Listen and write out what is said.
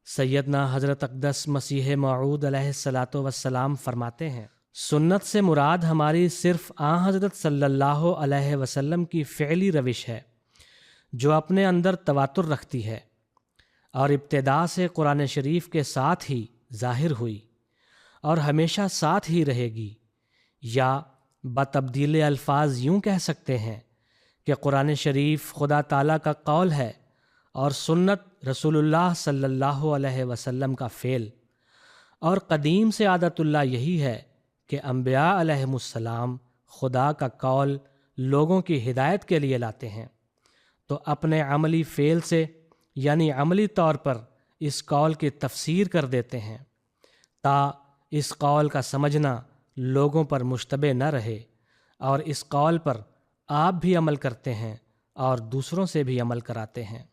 सैयदना हज़रत अक़दस मसीह मऊद अलैहिस्सलातो वस्सलाम फरमाते हैं, सुन्नत से मुराद हमारी सिर्फ़ हज़रत सल्लल्लाहु अलैहि वसल्लम की फ़िअली रविश है जो अपने अंदर तवातुर रखती है और इब्तिदा से कुरान शरीफ के साथ ही ज़ाहिर हुई और हमेशा साथ ही रहेगी। या बतब्दील अल्फाज यूँ कह सकते हैं कि कुरान शरीफ खुदा ताला का कौल है और सुन्नत रसूलुल्लाह सल्लल्लाहु अलैहि वसल्लम का फ़ेल। और क़दीम से आदतुल्लाह यही है कि अम्बिया अलैहिमुस्सलाम खुदा का कौल लोगों की हिदायत के लिए लाते हैं, तो अपने अमली फ़ेल से यानी अमली तौर पर इस कौल की तफसीर कर देते हैं ता इस कौल का समझना लोगों पर मुश्तबे न रहे और इस कौल पर आप भी अमल करते हैं और दूसरों से भी अमल कराते हैं।